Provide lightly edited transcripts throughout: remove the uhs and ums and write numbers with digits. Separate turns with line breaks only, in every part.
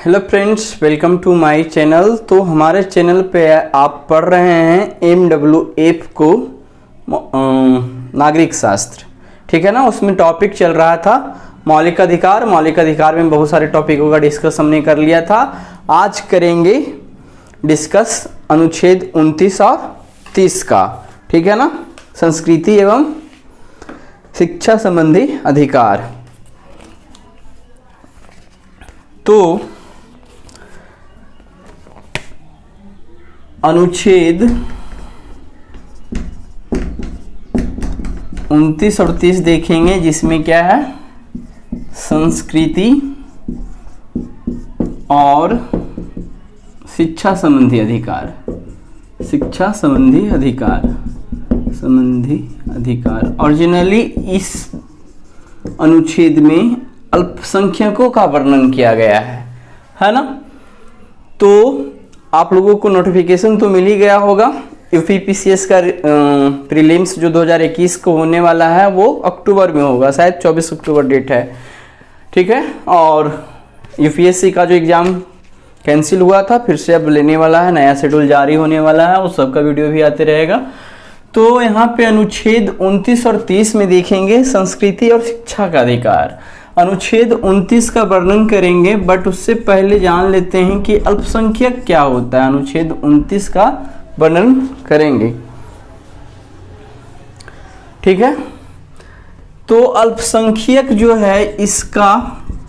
Hello friends, welcome to my channel. तो हमारे channel पे आप पढ़ रहे हैं MWF को नागरिक शास्त्र, ठीक है ना। उसमें टॉपिक चल रहा था मौलिक अधिकार। मौलिक अधिकार में बहुत सारे टॉपिकों का डिस्कस हमने कर लिया था। आज करेंगे डिस्कस अनुच्छेद 29 और 30 का, ठीक है ना। संस्कृति एवं शिक्षा संबंधी अधिकार। तो अनुच्छेद 29 और 30 देखेंगे, जिसमें क्या है, संस्कृति और शिक्षा संबंधी अधिकार। शिक्षा संबंधी अधिकार ओरिजिनली इस अनुच्छेद में अल्पसंख्यकों का वर्णन किया गया है ना। तो आप लोगों को नोटिफिकेशन तो मिल ही गया होगा। यूपीपीसीएस का प्रीलिम्स जो 2021 को होने वाला है वो अक्टूबर में होगा, शायद 24 अक्टूबर डेट है, ठीक है। और यूपीएससी का जो एग्ज़ाम कैंसिल हुआ था फिर से अब लेने वाला है, नया शेड्यूल जारी होने वाला है, उस सब का वीडियो भी आते रहेगा। तो यहाँ पे अनुच्छेद 29 और 30 में देखेंगे संस्कृति और शिक्षा का अधिकार। अनुच्छेद 29 का वर्णन करेंगे, बट उससे पहले जान लेते हैं कि अल्पसंख्यक क्या होता है। अनुच्छेद 29 का वर्णन करेंगे, ठीक है। तो अल्पसंख्यक जो है इसका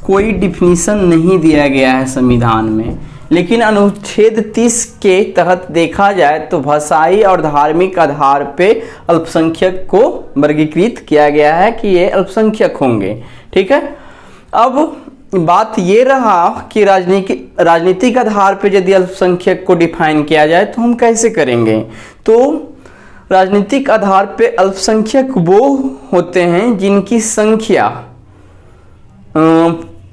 कोई डिफिनीशन नहीं दिया गया है संविधान में, लेकिन अनुच्छेद 30 के तहत देखा जाए तो भाषाई और धार्मिक आधार पे अल्पसंख्यक को वर्गीकृत किया गया है कि ये अल्पसंख्यक होंगे, ठीक है। अब बात ये रहा कि राजनीतिक आधार पे यदि अल्पसंख्यक को डिफाइन किया जाए तो हम कैसे करेंगे। तो राजनीतिक आधार पे अल्पसंख्यक वो होते हैं जिनकी संख्या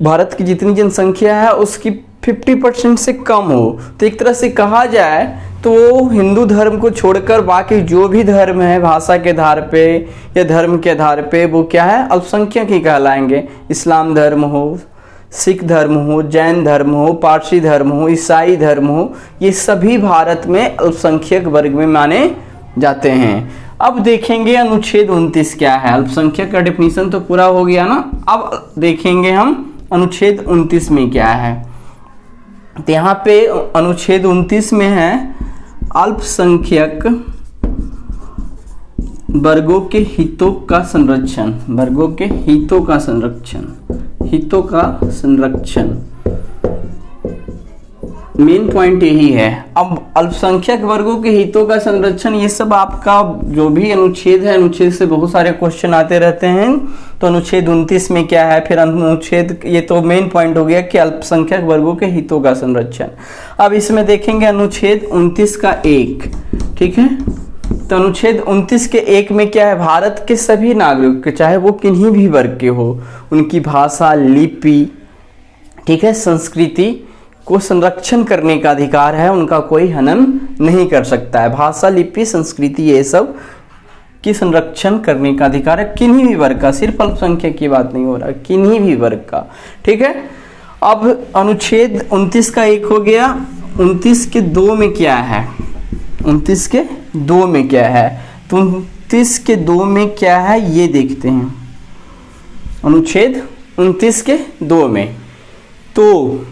भारत की जितनी जनसंख्या है उसकी 50% से कम हो। तो एक तरह से कहा जाए तो वो हिंदू धर्म को छोड़कर बाकी जो भी धर्म है भाषा के आधार पे या धर्म के आधार पे वो क्या है, अल्पसंख्यक ही कहलाएंगे। इस्लाम धर्म हो, सिख धर्म हो, जैन धर्म हो, पारसी धर्म हो, ईसाई धर्म हो, ये सभी भारत में अल्पसंख्यक वर्ग में माने जाते हैं। अब देखेंगे अनुच्छेद 29 क्या है। अल्पसंख्यक का डेफिनेशन तो पूरा हो गया ना। अब देखेंगे हम अनुच्छेद 29 में क्या है। तो यहाँ पे अनुच्छेद 29 में है अल्पसंख्यक वर्गों के हितों का संरक्षण। वर्गों के हितों का संरक्षण मेन पॉइंट यही है। अब अल्पसंख्यक वर्गों के हितों का संरक्षण, ये सब आपका जो भी अनुच्छेद है, अनुच्छेद से बहुत सारे क्वेश्चन आते रहते हैं। तो अनुच्छेद 29 में क्या है, फिर अनुच्छेद, ये तो मेन पॉइंट हो गया कि अल्पसंख्यक वर्गों के हितों का संरक्षण। अब इसमें देखेंगे अनुच्छेद 29 का 1, ठीक है। तो अनुच्छेद 29 के 1 में क्या है, भारत के सभी नागरिक चाहे वो किन्हीं भी वर्ग के हो, उनकी भाषा, लिपि, ठीक है, संस्कृति को संरक्षण करने का अधिकार है। उनका कोई हनन नहीं कर सकता है। भाषा, लिपि, संस्कृति ये सब की संरक्षण करने का अधिकार है किन्हीं भी वर्ग का, सिर्फ अल्पसंख्यक की बात नहीं हो रहा, किन्हीं भी वर्ग का, ठीक है। अब अनुच्छेद 29 का 1 हो गया। 29 के 2 में क्या है, 29 के 2 में क्या है, तो 29 के 2 में क्या है ये देखते हैं। अनुच्छेद 29 के 2 में तो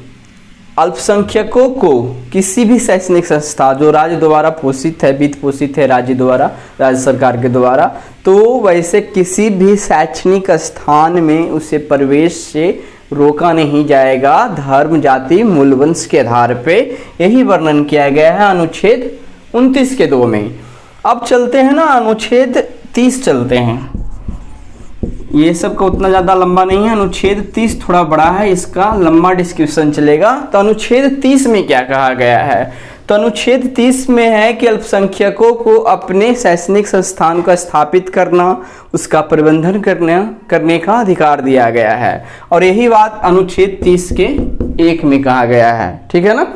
अल्पसंख्यकों को किसी भी शैक्षणिक संस्था जो राज्य द्वारा पोषित है, वित्त पोषित है राज्य द्वारा, राज्य सरकार के द्वारा, तो वैसे किसी भी शैक्षणिक स्थान में उसे प्रवेश से रोका नहीं जाएगा धर्म, जाति, मूल वंश के आधार पे। यही वर्णन किया गया है अनुच्छेद 29 के 2 में। अब चलते हैं ना अनुच्छेद 30 चलते हैं। ये सब का उतना ज़्यादा लंबा नहीं है, अनुच्छेद 30 थोड़ा बड़ा है, इसका लंबा डिस्क्रिप्शन चलेगा। तो अनुच्छेद 30 में क्या कहा गया है, तो अनुच्छेद 30 में है कि अल्पसंख्यकों को अपने शैक्षणिक संस्थान को स्थापित करना, उसका प्रबंधन करने का अधिकार दिया गया है। और यही बात अनुच्छेद 30 के 1 में कहा गया है, ठीक है ना।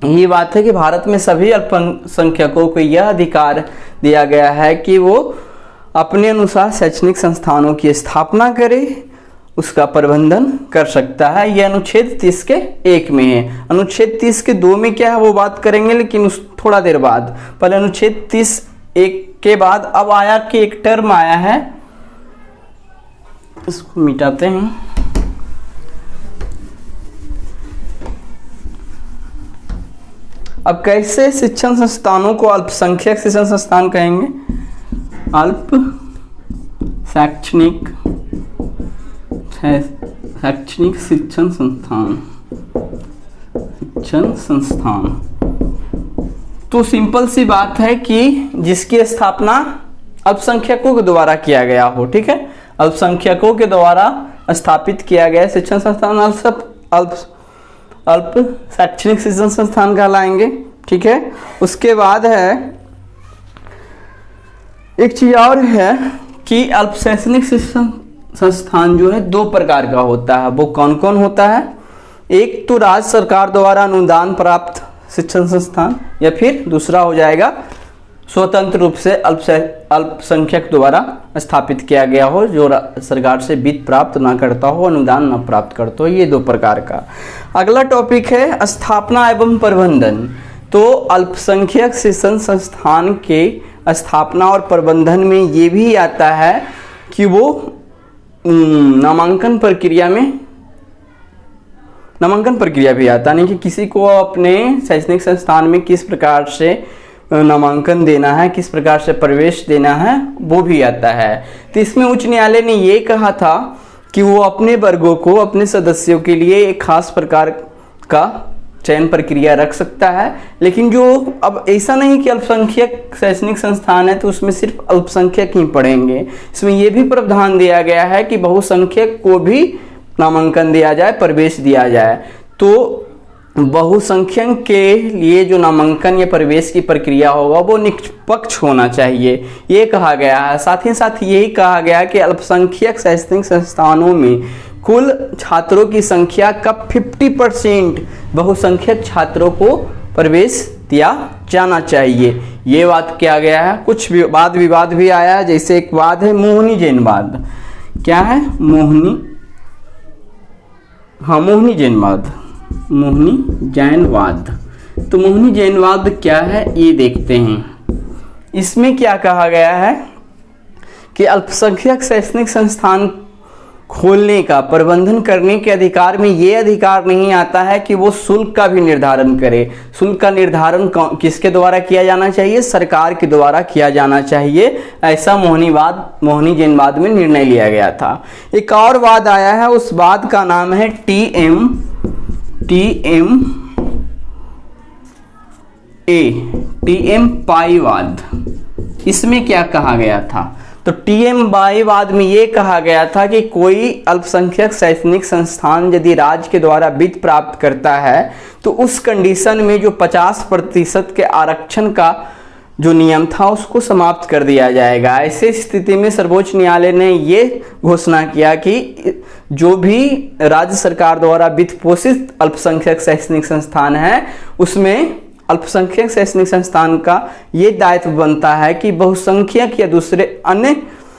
यही बात है कि भारत में सभी अल्पसंख्यकों को यह अधिकार दिया गया है कि वो अपने अनुसार शैक्षणिक संस्थानों की स्थापना करे उसका प्रबंधन कर सकता है। यह अनुच्छेद 30 के 1 में है। अनुच्छेद 30 के 2 में क्या है वो बात करेंगे, लेकिन उस थोड़ा देर बाद। पहले अनुच्छेद 30 1 के बाद अब आया कि एक टर्म आया है, इसको मिटाते हैं। अब कैसे शिक्षण संस्थानों को अल्पसंख्यक शिक्षण संस्थान कहेंगे? अल्प शैक्षणिक शिक्षण संस्थान। तो सिंपल सी बात है कि जिसकी स्थापना अल्पसंख्यकों के द्वारा किया गया हो। ठीक है, अल्पसंख्यकों के द्वारा स्थापित किया गया शिक्षण संस्थान अल्प शैक्षणिक शिक्षण संस्थान कहलाएंगे। ठीक है, उसके बाद है एक चीज और है कि अल्प शैक्षणिक शिक्षण संस्थान जो है 2 प्रकार का होता है। वो कौन कौन होता है? एक तो राज्य सरकार द्वारा अनुदान प्राप्त शिक्षण संस्थान, या फिर दूसरा हो जाएगा स्वतंत्र रूप से अल्पसंख्यक द्वारा स्थापित किया गया हो, जो सरकार से वित्त प्राप्त ना करता हो, अनुदान ना प्राप्त करता हो। ये 2 प्रकार का। अगला टॉपिक है स्थापना एवं प्रबंधन। तो अल्पसंख्यक शिक्षण संस्थान के स्थापना और प्रबंधन में ये भी आता है कि वो नामांकन प्रक्रिया भी आता है, नहीं कि किसी को अपने शैक्षणिक संस्थान में किस प्रकार से नामांकन देना है, किस प्रकार से प्रवेश देना है, वो भी आता है। तो इसमें उच्च न्यायालय ने ये कहा था कि वो अपने वर्गों को, अपने सदस्यों के लिए एक खास प्रकार का चयन प्रक्रिया रख सकता है। लेकिन जो अब ऐसा नहीं कि अल्पसंख्यक शैक्षणिक संस्थान है तो उसमें सिर्फ अल्पसंख्यक ही पढ़ेंगे। इसमें यह भी प्रावधान दिया गया है कि बहुसंख्यक को भी नामांकन दिया जाए, प्रवेश दिया जाए। तो बहुसंख्यक के लिए जो नामांकन या प्रवेश की प्रक्रिया होगा वो निष्पक्ष होना चाहिए, ये कहा गया है। साथ ही साथ यही कहा गया कि अल्पसंख्यक शैक्षणिक संस्थानों में कुल छात्रों की संख्या का 50% बहुसंख्यक छात्रों को प्रवेश दिया जाना चाहिए, ये बात किया गया है। कुछ वाद विवाद भी आया है, जैसे एक वाद है मोहनी जैनवाद। क्या है? मोहनी जैनवाद। तो मोहनी जैनवाद क्या है ये देखते हैं। इसमें क्या कहा गया है कि अल्पसंख्यक शैक्षणिक संस्थान खोलने का, प्रबंधन करने के अधिकार में ये अधिकार नहीं आता है कि वो शुल्क का भी निर्धारण करे। शुल्क का निर्धारण किसके द्वारा किया जाना चाहिए? सरकार के द्वारा किया जाना चाहिए। ऐसा मोहनी जैनवाद में निर्णय लिया गया था। एक और वाद आया है, उस वाद का नाम है टीएम पाईवाद। इसमें क्या कहा गया था? तो टीएम पाईवाद में ये कहा गया था कि कोई अल्पसंख्यक शैक्षणिक संस्थान यदि राज्य के द्वारा वित्त प्राप्त करता है तो उस कंडीशन में जो 50% के आरक्षण का जो नियम था उसको समाप्त कर दिया जाएगा। ऐसे स्थिति में सर्वोच्च न्यायालय ने ये घोषणा किया कि जो भी राज्य सरकार द्वारा वित्त पोषित अल्पसंख्यक शैक्षणिक संस्थान है उसमें अल्पसंख्यक शैक्षणिक संस्थान का ये दायित्व बनता है कि बहुसंख्यक या दूसरे अन्य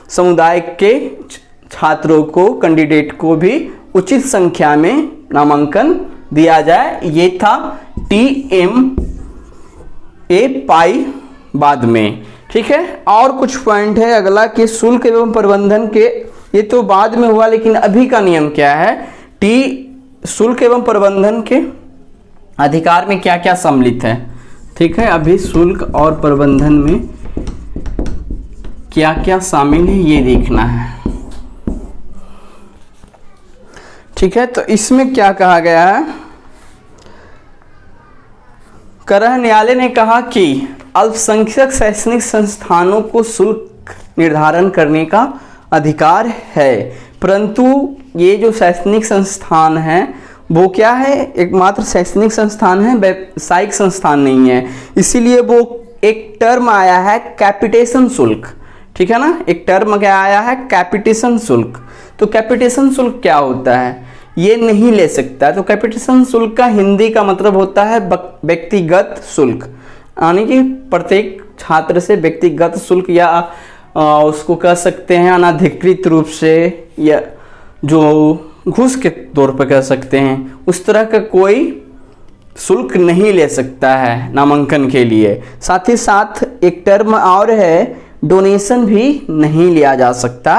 समुदाय के छात्रों को, कैंडिडेट को भी उचित संख्या में नामांकन दिया जाए। ये था टीएमए पाई बाद में। ठीक है, और कुछ पॉइंट है अगला कि शुल्क एवं प्रबंधन के, ये तो बाद में हुआ, लेकिन अभी का नियम क्या है? शुल्क एवं प्रबंधन के अधिकार में क्या क्या सम्मिलित है। ठीक है, अभी शुल्क और प्रबंधन में क्या क्या शामिल है ये देखना है। ठीक है, तो इसमें क्या कहा गया है? करह न्यायालय ने कहा कि अल्पसंख्यक शैक्षणिक संस्थानों को शुल्क निर्धारण करने का अधिकार है, परंतु ये जो शैक्षणिक संस्थान है वो क्या है? एकमात्र शैक्षणिक संस्थान है, व्यावसायिक संस्थान नहीं है। इसीलिए वो एक टर्म आया है कैपिटेशन शुल्क। ठीक है ना, एक टर्म क्या आया है? कैपिटेशन शुल्क। तो कैपिटेशन शुल्क क्या होता है? ये नहीं ले सकता। तो कैपिटेशन शुल्क का हिंदी का मतलब होता है व्यक्तिगत शुल्क, यानी कि प्रत्येक छात्र से व्यक्तिगत शुल्क, या उसको कह सकते हैं अनाधिकृत रूप से या जो घूस के तौर पर कह सकते हैं, उस तरह का कोई शुल्क नहीं ले सकता है नामांकन के लिए। साथ ही साथ एक टर्म और है, डोनेशन भी नहीं लिया जा सकता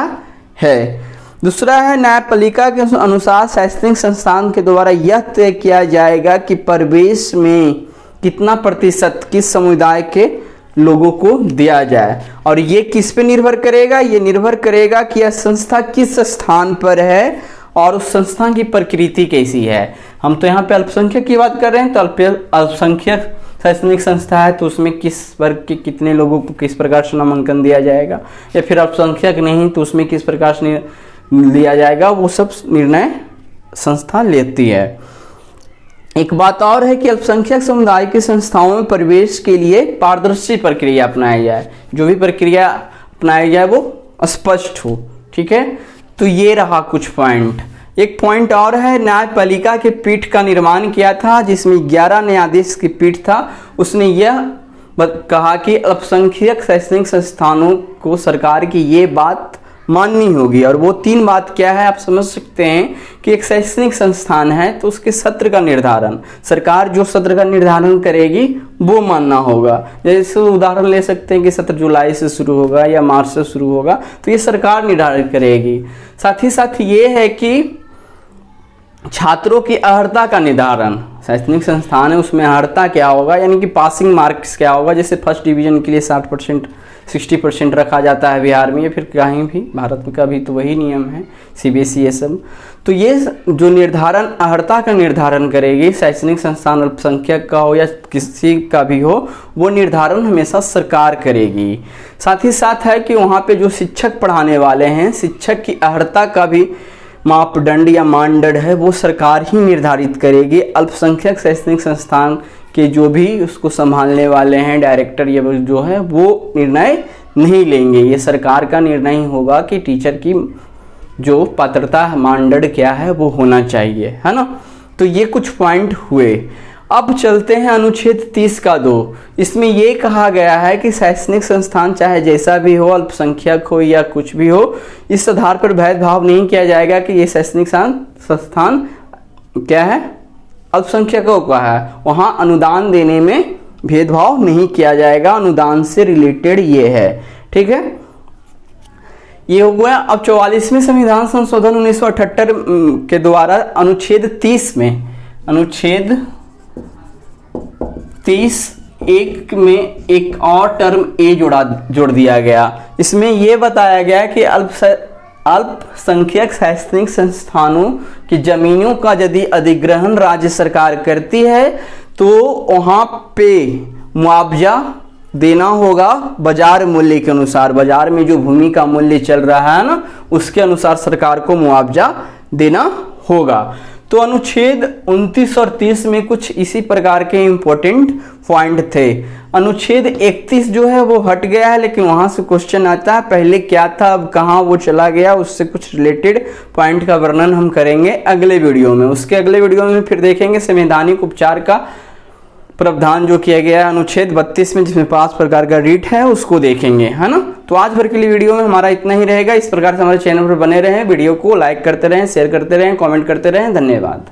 है। दूसरा है, न्यायपालिका के अनुसार शैक्षणिक संस्थान के द्वारा यह तय किया जाएगा कि प्रवेश में कितना प्रतिशत किस समुदाय के लोगों को दिया जाए। और ये किस पे निर्भर करेगा? ये निर्भर करेगा कि यह संस्था किस स्थान पर है और उस संस्था की प्रकृति कैसी है। हम तो यहाँ पे अल्पसंख्यक की बात कर रहे हैं, तो अल्पसंख्यक शैक्षणिक संस्था है तो उसमें किस वर्ग के कितने लोगों को किस प्रकार से नामांकन दिया जाएगा, या फिर अल्पसंख्यक नहीं तो उसमें किस प्रकार से दिया जाएगा, वो सब निर्णय संस्था लेती है। एक बात और है कि अल्पसंख्यक समुदाय की संस्थाओं में प्रवेश के लिए पारदर्शी प्रक्रिया अपनाई जाए, जो भी प्रक्रिया अपनाई जाए वो स्पष्ट हो। ठीक है, तो ये रहा कुछ पॉइंट। एक पॉइंट और है, न्यायपालिका के पीठ का निर्माण किया था जिसमें 11 न्यायाधीश की पीठ था। उसने यह कहा कि अल्पसंख्यक शैक्षणिक संस्थानों को सरकार की ये बात माननी होगी। और वो 3 बात क्या है आप समझ सकते हैं कि एक शैक्षणिक संस्थान है तो उसके सत्र का निर्धारण, सरकार जो सत्र का निर्धारण करेगी वो मानना होगा। जैसे उदाहरण ले सकते हैं कि सत्र जुलाई से शुरू होगा या मार्च से शुरू होगा, तो ये सरकार निर्धारित करेगी। साथ ही साथ ये है कि छात्रों की अर्हता का निर्धारण, शैक्षणिक संस्थान है उसमें अर्हता क्या होगा, यानी कि पासिंग मार्क्स क्या होगा। जैसे फर्स्ट डिवीजन के लिए 60% 60% रखा जाता है बिहार में, या फिर कहीं भी भारत में का भी तो वही नियम है, CBSE ये सब। तो ये जो निर्धारण अर्हता का निर्धारण करेगी, शैक्षणिक संस्थान अल्पसंख्यक का हो या किसी का भी हो, वो निर्धारण हमेशा सरकार करेगी। साथ ही साथ है कि वहाँ पे जो शिक्षक पढ़ाने वाले हैं, शिक्षक की अर्हता का भी मापदंड या मानदंड है वो सरकार ही निर्धारित करेगी। अल्पसंख्यक शैक्षणिक संस्थान के जो भी उसको संभालने वाले हैं डायरेक्टर या जो है वो निर्णय नहीं लेंगे। ये सरकार का निर्णय होगा कि टीचर की जो पात्रता मानदंड क्या है वो होना चाहिए, है ना। तो ये कुछ पॉइंट हुए। अब चलते हैं अनुच्छेद 30 का 2। इसमें ये कहा गया है कि शैक्षणिक संस्थान चाहे जैसा भी हो, अल्पसंख्यक हो या कुछ भी हो, इस आधार पर भेदभाव नहीं किया जाएगा कि ये शैक्षणिक संस्थान क्या है, अल्पसंख्यकों का है। वहाँ अनुदान देने में भेदभाव नहीं किया जाएगा, अनुदान से रिलेटेड ये है। ठीक है, ये हो गया। अब 44वें संविधान संशोधन 1978 के द्वारा अनुच्छेद 30 में, अनुच्छेद 30(1) में एक और टर्म ए जोड़ दिया गया। इसमें यह बताया गया कि अल्पसंख्यक शैक्षणिक संस्थानों की जमीनों का यदि अधिग्रहण राज्य सरकार करती है तो वहाँ पे मुआवजा देना होगा बाजार मूल्य के अनुसार। बाजार में जो भूमि का मूल्य चल रहा है ना, उसके अनुसार सरकार को मुआवजा देना होगा। तो अनुच्छेद 29 और 30 में कुछ इसी प्रकार के इंपॉर्टेंट पॉइंट थे। अनुच्छेद 31 जो है वो हट गया है, लेकिन वहां से क्वेश्चन आता है पहले क्या था अब कहाँ वो चला गया, उससे कुछ रिलेटेड पॉइंट का वर्णन हम करेंगे अगले वीडियो में। उसके अगले वीडियो में फिर देखेंगे संवैधानिक उपचार का प्रावधान जो किया गया है अनुच्छेद 32 में, जिसमें 5 प्रकार का रीट है, उसको देखेंगे, है ना। तो आज भर के लिए वीडियो में हमारा इतना ही रहेगा। इस प्रकार से हमारे चैनल पर बने रहें, वीडियो को लाइक करते रहें, शेयर करते रहें, कमेंट करते रहें। धन्यवाद।